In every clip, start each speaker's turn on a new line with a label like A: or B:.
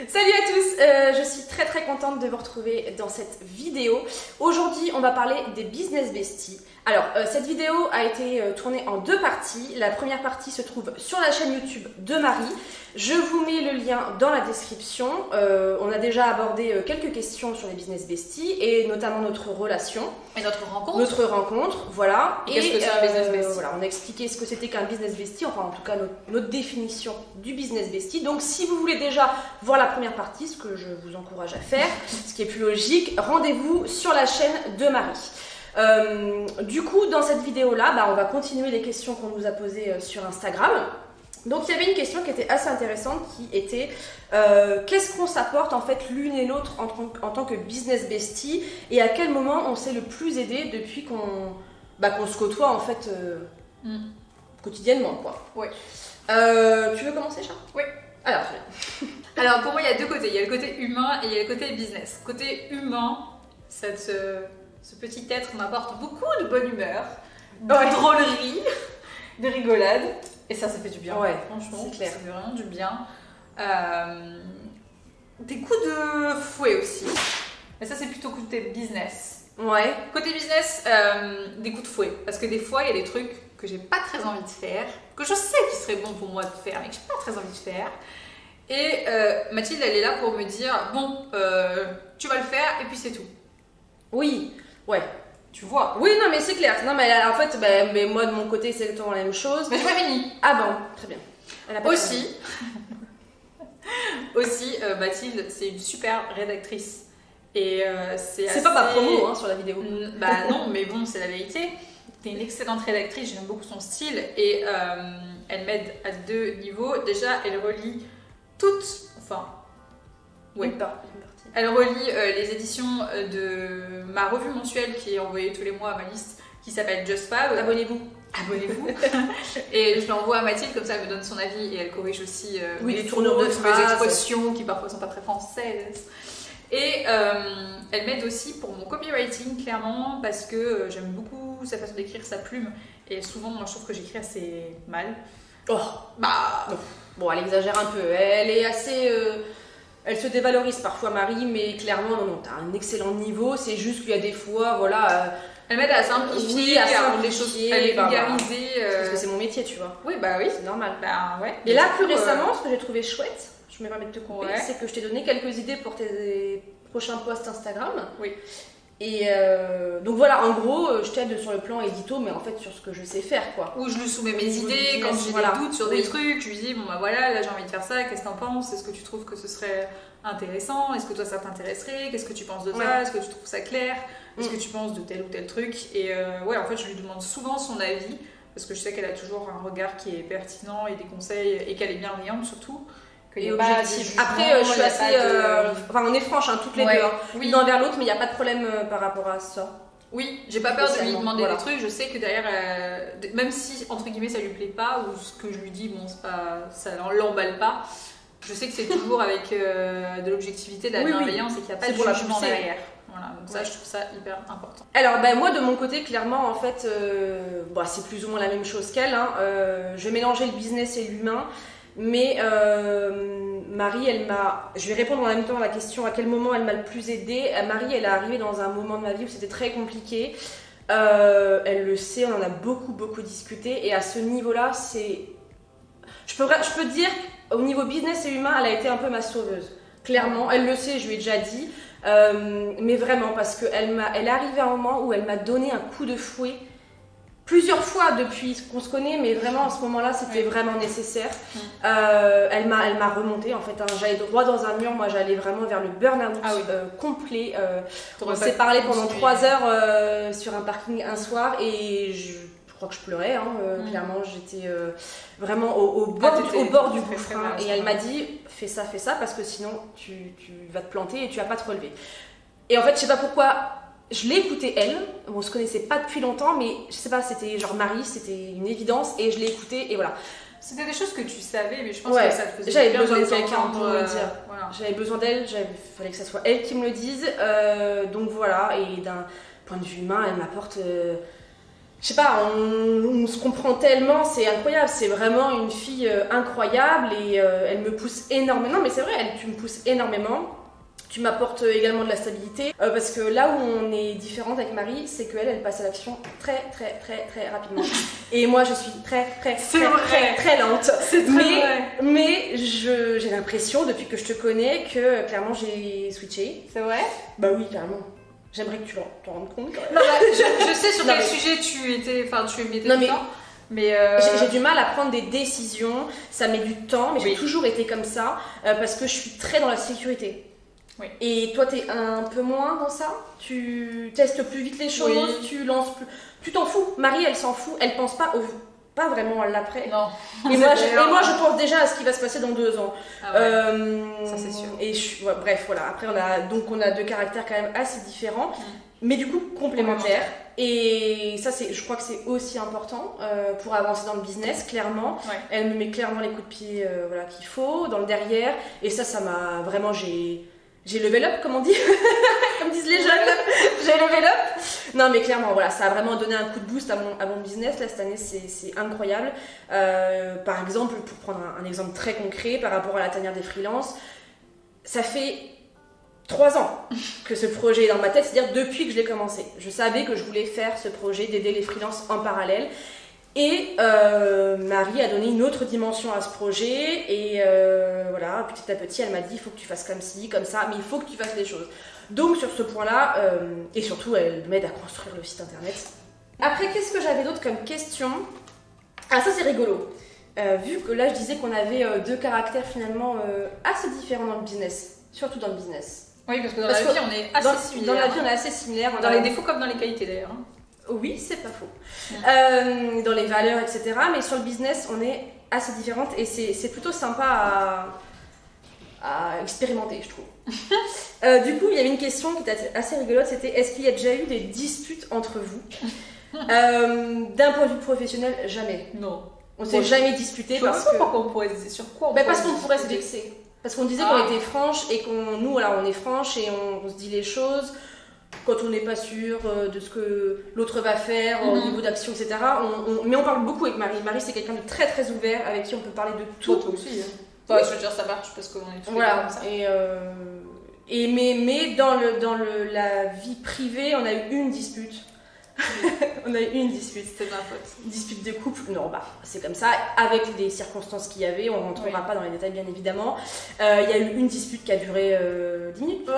A: Salut à tous, je suis très contente de vous retrouver dans cette vidéo. Aujourd'hui, on va parler des business besties. Alors, cette vidéo a été tournée en deux parties. La première partie se trouve sur la chaîne YouTube de Marie. Je vous mets le lien dans la description. On a déjà abordé quelques questions sur les business besties et notamment notre relation.
B: Et notre rencontre.
A: Notre rencontre, voilà.
B: Et qu'est-ce que c'est un business bestie?
A: Voilà, on a expliqué ce que c'était qu'un business bestie, enfin en tout cas notre définition du business bestie. Donc si vous voulez déjà voir la première partie, ce que je vous encourage à faire, ce qui est plus logique, rendez-vous sur la chaîne de Marie. Du coup, dans cette vidéo-là, on va continuer les questions qu'on nous a posées sur Instagram. Donc il y avait une question qui était assez intéressante qui était qu'est-ce qu'on s'apporte en fait l'une et l'autre en tant que business bestie et à quel moment on s'est le plus aidé depuis qu'on se côtoie en fait quotidiennement quoi.
B: Oui.
A: Tu veux commencer Charles?
B: Oui.
A: Alors,
B: Alors pour moi il y a deux côtés, il y a le côté humain et il y a le côté business. Côté humain, ce petit être m'apporte beaucoup de bonne humeur, de drôlerie, de rigolade. Et ça fait du bien, franchement,
A: c'est clair.
B: Ça fait vraiment du bien. Des coups de fouet aussi. Mais ça, c'est plutôt côté business.
A: Ouais.
B: Côté business, des coups de fouet. Parce que des fois, il y a des trucs que j'ai pas très envie de faire, que je sais qu'il serait bon pour moi de faire, mais que j'ai pas très envie de faire. Et Mathilde, elle est là pour me dire bon, tu vas le faire, et puis c'est tout.
A: Oui, ouais.
B: Tu vois.
A: Oui, non, mais c'est clair. Non, mais en fait, mais moi de mon côté, c'est exactement la même chose.
B: Mais je pas fini.
A: Ah bon, très bien. Elle a pas
B: Aussi, Mathilde, c'est une super rédactrice. Et
A: c'est pas ma promo sur la vidéo.
B: Bah non, mais bon, c'est la vérité. T'es une excellente rédactrice, j'aime beaucoup son style. Et elle m'aide à deux niveaux. Déjà, elle relie toutes. Enfin. Ouais.
A: Une partie.
B: Elle relie les éditions de ma revue mensuelle qui est envoyée tous les mois à ma liste, qui s'appelle Just Fab.
A: Abonnez-vous.
B: Et je l'envoie à Mathilde, comme ça elle me donne son avis et elle corrige aussi
A: les tournures de
B: mes
A: phrases,
B: expressions qui parfois sont pas très françaises. Et elle m'aide aussi pour mon copywriting, clairement, parce que j'aime beaucoup sa façon d'écrire, sa plume. Et souvent, moi je trouve que j'écris assez mal.
A: Oh, bon, elle exagère un peu. Elle est assez. Elle se dévalorise parfois, Marie, mais clairement, non, t'as un excellent niveau. C'est juste qu'il y a des fois, voilà.
B: Elle m'aide à simplifier, à rendre les choses, à les vulgariser.
A: Parce que c'est mon métier, tu vois.
B: Oui, bah oui.
A: C'est normal.
B: Bah ouais.
A: Et là, plus récemment, ce que j'ai trouvé chouette, je me permets de te couper,
B: Ouais.
A: c'est que je t'ai donné quelques idées pour tes prochains posts Instagram.
B: Oui.
A: Et donc voilà, en gros, je t'aide sur le plan édito, mais en fait sur ce que je sais faire, quoi.
B: Où je lui soumets mes idées, quand j'ai des doutes sur des trucs, je lui dis bon bah voilà, là j'ai envie de faire ça, qu'est-ce que t'en penses? Est-ce que tu trouves que ce serait intéressant? Est-ce que toi ça t'intéresserait? Qu'est-ce que tu penses de ça? Est-ce que tu trouves ça clair? Est-ce que tu penses de tel ou tel truc? Et ouais, en fait je lui demande souvent son avis, parce que je sais qu'elle a toujours un regard qui est pertinent et des conseils, et qu'elle est bienveillante surtout.
A: Et objectif. Après, je suis assez. Enfin, on est franche, toutes les deux. L'une envers l'autre, mais il n'y a pas de problème par rapport à ça.
B: Oui, j'ai pas peur de lui demander des trucs. Je sais que derrière, même si entre guillemets ça lui plaît pas, ou ce que je lui dis, bon, c'est pas, ça l'emballe pas, je sais que c'est toujours avec de l'objectivité, de la bienveillance et qu'il n'y a pas de jugement derrière. Voilà, donc ça, je trouve ça hyper important.
A: Alors, moi, de mon côté, clairement, en fait, c'est plus ou moins la même chose qu'elle. Je vais mélanger le business et l'humain. Mais Marie, je vais répondre en même temps à la question à quel moment elle m'a le plus aidée. Marie, elle est arrivée dans un moment de ma vie où c'était très compliqué. Elle le sait, on en a beaucoup discuté. Et à ce niveau-là, je peux dire, au niveau business et humain, elle a été un peu ma sauveuse. Clairement, elle le sait, je lui ai déjà dit. Mais vraiment, parce qu'elle est arrivée à un moment où elle m'a donné un coup de fouet. Plusieurs fois depuis qu'on se connaît, mais vraiment à ce moment-là, c'était vraiment nécessaire. Elle m'a remonté en fait. J'allais droit dans un mur, moi j'allais vraiment vers le burn-out complet. On s'est parlé pendant 3 heures sur un parking un soir et je crois que je pleurais. Clairement, j'étais vraiment au bord du gouffre. Et elle m'a dit fais ça parce que sinon tu vas te planter et tu vas pas te relever. Et en fait, je sais pas pourquoi. Je l'ai écoutée elle, on se connaissait pas depuis longtemps, mais je sais pas, c'était genre Marie, c'était une évidence et je l'ai écoutée et voilà.
B: C'était des choses que tu savais, mais je pense que ça te faisait
A: j'avais besoin de quelqu'un pour me le dire.
B: Voilà.
A: J'avais besoin d'elle, fallait que ça soit elle qui me le dise. Donc voilà, et d'un point de vue humain, elle m'apporte je sais pas, on se comprend tellement, c'est incroyable, c'est vraiment une fille incroyable et elle me pousse énormément. Non mais c'est vrai, tu me pousses énormément. Tu m'apportes également de la stabilité parce que là où on est différente avec Marie, c'est qu'elle, elle passe à l'action très rapidement. Et moi, je suis très lente.
B: C'est très vrai.
A: Mais j'ai l'impression, depuis que je te connais, que clairement j'ai switché.
B: C'est vrai?
A: Bah oui, carrément. J'aimerais que tu t'en rendes compte quand même.
B: Non, bah, je sais sur quel sujet tu émettais du temps. Mais
A: j'ai du mal à prendre des décisions, ça met du temps, mais j'ai toujours été comme ça parce que je suis très dans la sécurité.
B: Oui.
A: Et toi, t'es un peu moins dans ça? Tu testes plus vite les choses, tu lances plus. Tu t'en fous. Marie, elle s'en fout, elle pense pas vraiment à l'après.
B: Non.
A: Et moi, je pense déjà à ce qui va se passer dans 2 ans.
B: Ah ouais. Ça, c'est sûr.
A: Et bref, voilà. Après, on a 2 caractères quand même assez différents, mais du coup complémentaires. Et ça, je crois que c'est aussi important pour avancer dans le business, clairement.
B: Ouais.
A: Elle me met clairement les coups de pied qu'il faut, dans le derrière. Et ça m'a vraiment... J'ai level up, comme on dit, comme disent les jeunes, j'ai level up. Non mais clairement, voilà, ça a vraiment donné un coup de boost à mon business, là cette année c'est incroyable. Par exemple, pour prendre un exemple très concret par rapport à la tanière des freelances, ça fait 3 ans que ce projet est dans ma tête, c'est-à-dire depuis que je l'ai commencé. Je savais que je voulais faire ce projet d'aider les freelances en parallèle. Et Marie a donné une autre dimension à ce projet et voilà, petit à petit elle m'a dit il faut que tu fasses comme ci, comme ça, mais il faut que tu fasses les choses. Donc sur ce point-là, et surtout elle m'aide à construire le site internet. Après, qu'est-ce que j'avais d'autre comme question? Ah, ça c'est rigolo. Vu que là je disais qu'on avait 2 caractères finalement assez différents dans le business, surtout dans le business.
B: Oui, parce que dans la vie on est assez similaires.
A: Dans la vie on est assez similaires.
B: Dans les défauts comme dans les qualités d'ailleurs.
A: Oui, c'est pas faux. Dans les valeurs, etc. Mais sur le business, on est assez différentes et c'est plutôt sympa à expérimenter, je trouve. Du coup, il y avait une question qui était assez rigolote, c'était est-ce qu'il y a déjà eu des disputes entre vous? D'un point de vue professionnel, jamais.
B: Non.
A: On s'est jamais disputé parce que...
B: Pourquoi on pourrait se dire sur quoi
A: parce qu'on pourrait se vexer. Parce qu'on disait qu'on était franches et nous, voilà, on est franches et on se dit les choses. Quand on n'est pas sûr de ce que l'autre va faire au niveau d'action, etc. Mais on parle beaucoup avec Marie. Marie, c'est quelqu'un de très ouvert, avec qui on peut parler de tout.
B: Toi aussi. Hein. Je veux dire, ça marche parce qu'on est tous comme ça.
A: Mais dans la vie privée, on a eu une dispute. On a eu une dispute.
B: C'était ma faute.
A: Dispute de couple. Non, c'est comme ça. Avec des circonstances qu'il y avait, on ne rentrera pas dans les détails, bien évidemment. Il y a eu une dispute qui a duré 10 minutes.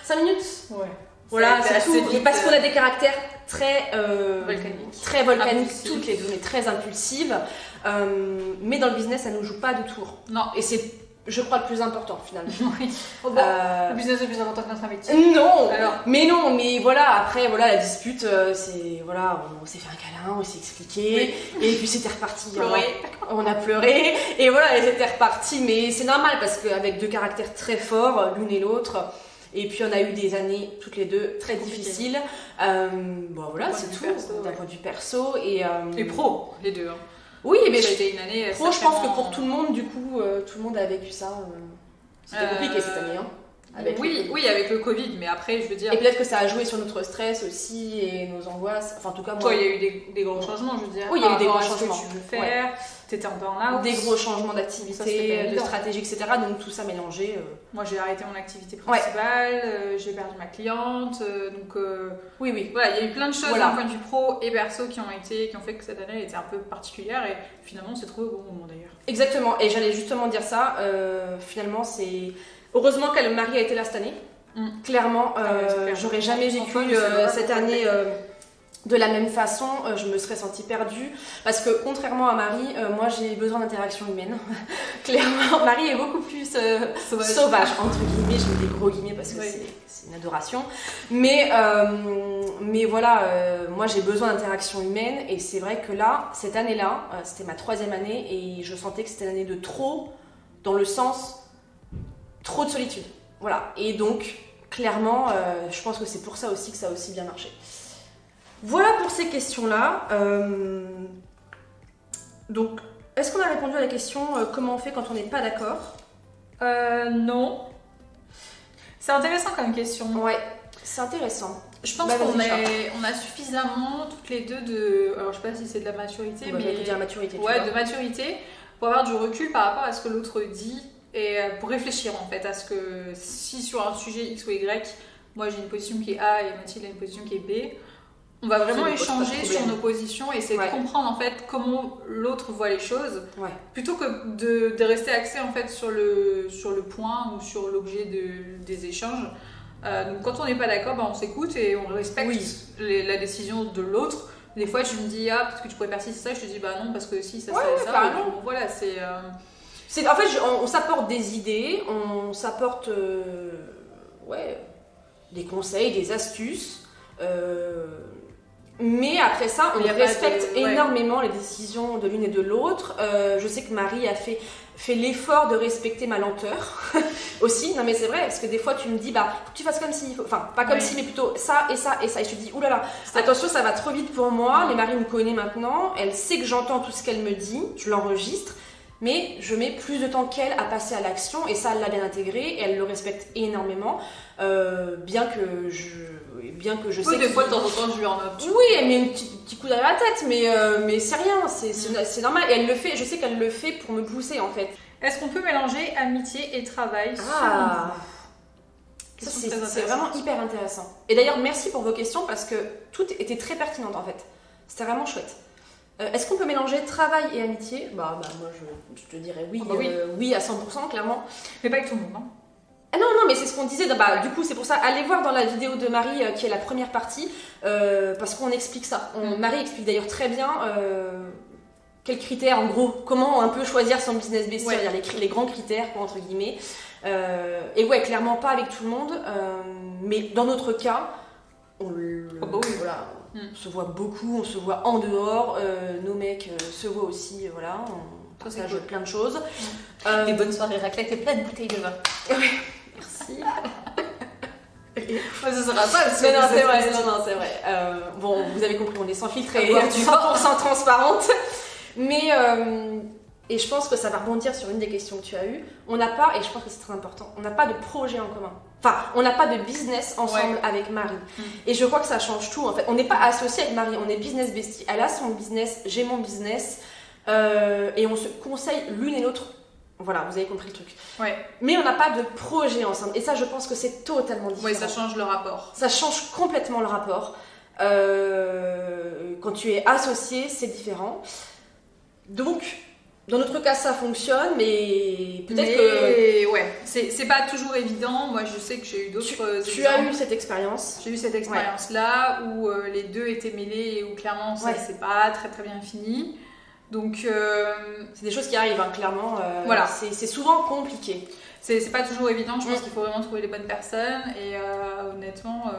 A: 5 minutes.
B: Ouais.
A: Voilà, c'est tout.
B: Vite,
A: parce qu'on a des caractères très volcaniques,
B: impulsive.
A: toutes les deux, mais très impulsives. Mais dans le business, ça ne nous joue pas de tour.
B: Non.
A: Et c'est, je crois, le plus important finalement.
B: Oui. Le business est plus important que notre métier.
A: Non. Mais voilà. Après, voilà, la dispute, c'est voilà, on s'est fait un câlin, on s'est expliqué, et puis c'était reparti. On a pleuré, et voilà, et c'était reparti. Mais c'est normal parce qu'avec 2 caractères très forts, l'une et l'autre. Et puis on a eu des années toutes les 2 très difficiles. Voilà, c'est tout d'un point de vue perso et
B: pro, les 2. Hein.
A: Oui, mais
B: c'était une année.
A: Pro, je pense que pour tout le monde, du coup, tout le monde a vécu ça. C'était compliqué cette année, hein.
B: Avec le Covid, mais après, je veux dire.
A: Et peut-être que ça a joué sur notre stress aussi et nos angoisses. Enfin, en tout cas, moi.
B: Toi, il y a eu des gros changements, je veux dire.
A: Oui, il y a eu des gros changements.
B: Ce que tu veux faire. T'étais en burn-out.
A: Des gros changements d'activité, de stratégie, etc. Donc tout ça mélangé.
B: Moi, j'ai arrêté mon activité principale, j'ai perdu ma cliente, donc.
A: Oui.
B: Voilà, il y a eu plein de choses d'un point de vue pro et perso qui ont fait que cette année elle était un peu particulière et finalement on s'est trouvé au bon moment d'ailleurs.
A: Exactement. Et j'allais justement dire ça. Finalement, c'est heureusement que Marie a été là cette année. Clairement, j'aurais jamais vécu cette année. De la même façon, je me serais sentie perdue parce que contrairement à Marie, moi j'ai besoin d'interaction humaine. Clairement, Marie est beaucoup plus sauvage, entre guillemets, je mets des gros guillemets parce que c'est une adoration. Mais voilà, moi j'ai besoin d'interaction humaine et c'est vrai que là, cette année-là, c'était ma 3e année et je sentais que c'était une année de trop, dans le sens trop de solitude. Voilà, et donc clairement, je pense que c'est pour ça aussi que ça a aussi bien marché. Voilà pour ces questions-là. Donc, est-ce qu'on a répondu à la question comment on fait quand on n'est pas d'accord?
B: Non. C'est intéressant comme question.
A: Ouais. C'est intéressant.
B: Je pense qu'on a suffisamment toutes les deux de... Alors je sais pas si c'est de la maturité, mais...
A: On peut dire maturité.
B: Ouais, de maturité, pour avoir du recul par rapport à ce que l'autre dit et pour réfléchir en fait à ce que si sur un sujet X ou Y, moi j'ai une position qui est A et Mathilde a une position qui est B, on va vraiment échanger sur nos positions et essayer de comprendre en fait comment l'autre voit les choses, plutôt que de rester axé en fait sur le point ou sur l'objet des échanges. Donc quand on n'est pas d'accord, on s'écoute et on respecte la décision de l'autre. Des fois tu me dis peut-être que tu pourrais faire ci, c'est ça, je te dis non parce que si ça c'est ça. Bon, voilà,
A: en fait on s'apporte des idées, on s'apporte des conseils, des astuces. Mais après ça, on respecte énormément les décisions de l'une et de l'autre. Je sais que Marie a fait l'effort de respecter ma lenteur aussi. Non mais c'est vrai, parce que des fois tu me dis, faut que tu fasses comme si, enfin pas comme si, mais plutôt ça et ça et ça. Et je te dis, oulala, attention, ça va trop vite pour moi. Mais Marie me connaît maintenant, elle sait que j'entends tout ce qu'elle me dit, je l'enregistre. Mais je mets plus de temps qu'elle à passer à l'action et ça, elle l'a bien intégré et elle le respecte énormément. Bien que je sais que...
B: des fois, de temps en temps, je lui en offre.
A: Oui, elle met un petit coup derrière la tête, mais c'est rien, c'est normal. Et elle le fait, je sais qu'elle le fait pour me pousser en fait.
B: Est-ce qu'on peut mélanger amitié et travail
A: c'est vraiment hyper intéressant. Et d'ailleurs, merci pour vos questions parce que toutes étaient très pertinentes en fait. C'était vraiment chouette. Est-ce qu'on peut mélanger travail et amitié ? Moi je te dirais oui, oui à 100% clairement.
B: Mais pas avec tout le monde, non ?
A: Non, mais c'est ce qu'on disait. Du coup, c'est pour ça. Allez voir dans la vidéo de Marie, qui est la première partie, parce qu'on explique ça. Marie explique d'ailleurs très bien quels critères, en gros, comment on peut choisir son business bestie, les grands critères, entre guillemets. Et clairement pas avec tout le monde, mais dans notre cas, on se voit beaucoup, on se voit en dehors, nos mecs se voient aussi, on partage plein de choses.
B: Des bonnes soirées raclette et plein de bouteilles de vin.
A: Merci.
B: Ce sera pas
A: c'est vrai. Bon, vous avez compris, on est sans filtre et 100% transparente. Mais et je pense que ça va rebondir sur une des questions que tu as eues. On n'a pas, et je pense que c'est très important, on n'a pas de projet en commun. Enfin, on n'a pas de business ensemble avec Marie. Et je crois que ça change tout. En fait, on n'est pas associés avec Marie, on est business bestie. Elle a son business, j'ai mon business, et on se conseille l'une et l'autre. Voilà, vous avez compris le truc. Mais on n'a pas de projet ensemble. Et ça, je pense que c'est totalement différent.
B: Oui, ça change le rapport.
A: Ça change complètement le rapport. Quand tu es associé, c'est différent. Donc, dans notre cas, ça fonctionne, mais peut-être que...
B: c'est pas toujours évident. Moi, je sais que j'ai eu d'autres exemples.
A: Tu as eu cette expérience.
B: J'ai eu cette expérience-là où les deux étaient mêlés et où clairement, ça c'est pas très très bien fini. Donc,
A: c'est des choses qui arrivent, clairement. C'est souvent compliqué.
B: C'est pas toujours évident, je pense qu'il faut vraiment trouver les bonnes personnes et honnêtement...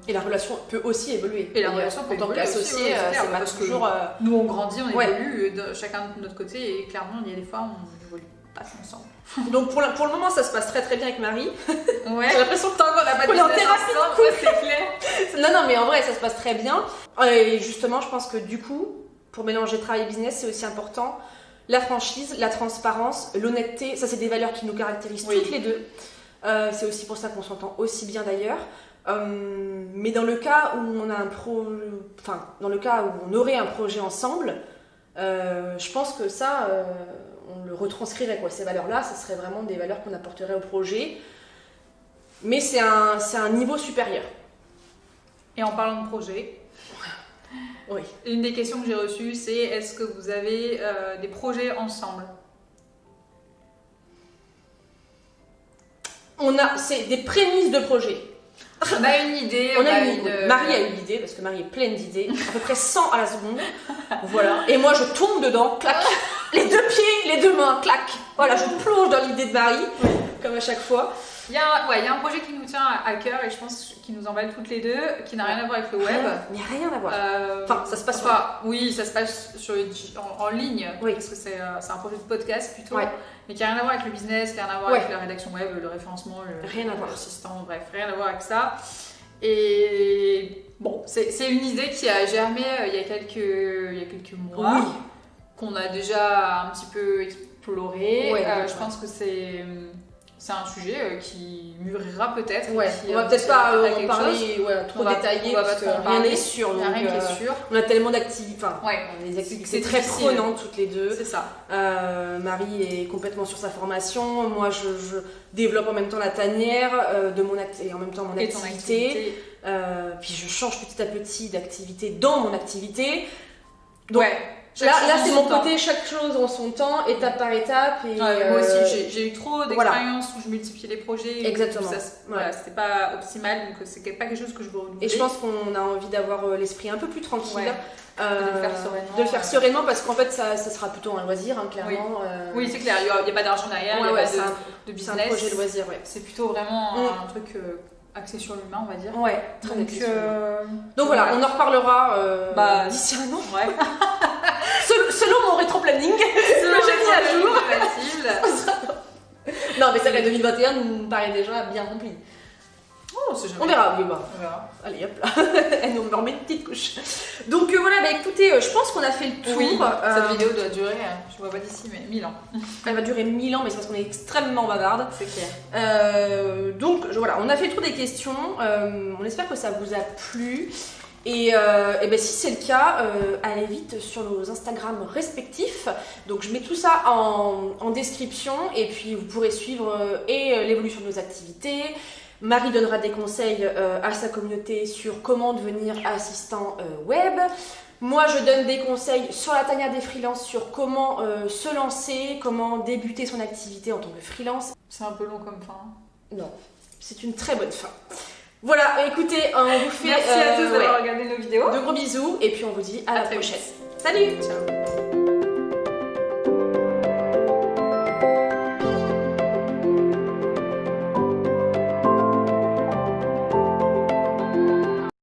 A: Et la relation peut aussi évoluer.
B: Et la relation peut évoluer
A: qu'associé, c'est pas toujours...
B: Nous on grandit, on évolue chacun de notre côté et clairement il y a des fois on évolue pas ensemble.
A: Donc pour le moment ça se passe très très bien avec Marie.
B: J'ai l'impression que on n'a pas de
A: business ensemble,
B: c'est clair.
A: Non mais en vrai ça se passe très bien. Et justement je pense que du coup, pour mélanger travail et business, c'est aussi important... La franchise, la transparence, l'honnêteté, ça c'est des valeurs qui nous caractérisent toutes les deux. C'est aussi pour ça qu'on s'entend aussi bien d'ailleurs. Mais dans le cas où on a dans le cas où on aurait un projet ensemble, je pense que ça, on le retranscrirait quoi. Ces valeurs-là, ce serait vraiment des valeurs qu'on apporterait au projet. Mais c'est un niveau supérieur.
B: Et en parlant de projet.
A: Oui.
B: Une des questions que j'ai reçues, c'est est-ce que vous avez des projets ensemble ?
A: C'est des prémices de projet.
B: On a une idée.
A: Marie a eu l'idée, parce que Marie est pleine d'idées, à peu près 100 à la seconde. Voilà. Et moi, je tombe dedans, clac. Les deux pieds, les deux mains, clac. Voilà, je plonge dans l'idée de Marie, comme à chaque fois.
B: Il y a un projet qui nous tient à cœur et je pense qu'il nous emballe toutes les deux, qui n'a rien à voir avec le web.
A: Il n'y a rien à voir. Ça se passe
B: oui, ça se passe en ligne, parce que c'est un projet de podcast plutôt, mais qui n'a rien à voir avec le business, qui n'a rien à voir avec la rédaction web, le référencement, l'assistant, bref, rien à voir avec ça. Et bon, c'est une idée qui a germé il y a quelques mois, qu'on a déjà un petit peu exploré. Je pense que c'est un sujet qui mûrira peut-être.
A: On va peut-être pas en parler trop détaillé parce que rien n'est sûr.
B: Il n'y a rien qui est sûr.
A: On a tellement d'activités, des activités très prenantes toutes les deux.
B: C'est ça.
A: Marie est complètement sur sa formation. Moi, je développe en même temps la tanière et en même temps mon activité. Puis je change petit à petit d'activité dans mon activité. Donc, là c'est mon côté, chaque chose en son temps, étape par étape. Et,
B: moi aussi, j'ai eu trop d'expériences où je multipliais les projets.
A: Exactement.
B: C'était pas optimal, donc c'est pas quelque chose que je veux renouveler.
A: Et je pense qu'on a envie d'avoir l'esprit un peu plus tranquille.
B: De
A: le faire sereinement parce qu'en fait ça sera plutôt un loisir, clairement.
B: Oui, c'est clair, il n'y a pas d'argent derrière, il n'y a pas de business.
A: C'est un projet loisir,
B: C'est plutôt vraiment un truc axé sur l'humain, on va dire.
A: Ouais, très donc voilà, on en reparlera d'ici un an. Selon mon rétro-planning, que j'ai mis à jour. Non, mais ça, 2021 nous paraît déjà bien rempli. On verra, on verra. Allez, hop là. On me remet une petite couche. Donc voilà, écoutez, je pense qu'on a fait le tour.
B: Oui, cette vidéo doit durer, je vois pas d'ici, mais 1000 ans.
A: Elle va durer 1000 ans, mais c'est parce qu'on est extrêmement bavarde.
B: C'est clair.
A: Donc voilà, on a fait le tour des questions. On espère que ça vous a plu. Et si c'est le cas, allez vite sur nos Instagram respectifs. Donc je mets tout ça en description et puis vous pourrez suivre l'évolution de nos activités. Marie donnera des conseils à sa communauté sur comment devenir assistant web. Moi, je donne des conseils sur la tanière des freelances, sur comment se lancer, comment débuter son activité en tant que freelance.
B: C'est un peu long comme fin.
A: Non, c'est une très bonne fin. Voilà, écoutez, on vous fait...
B: Merci à tous d'avoir regardé nos vidéos.
A: De gros bisous et puis on vous dit à la prochaine. Salut.
B: Ciao.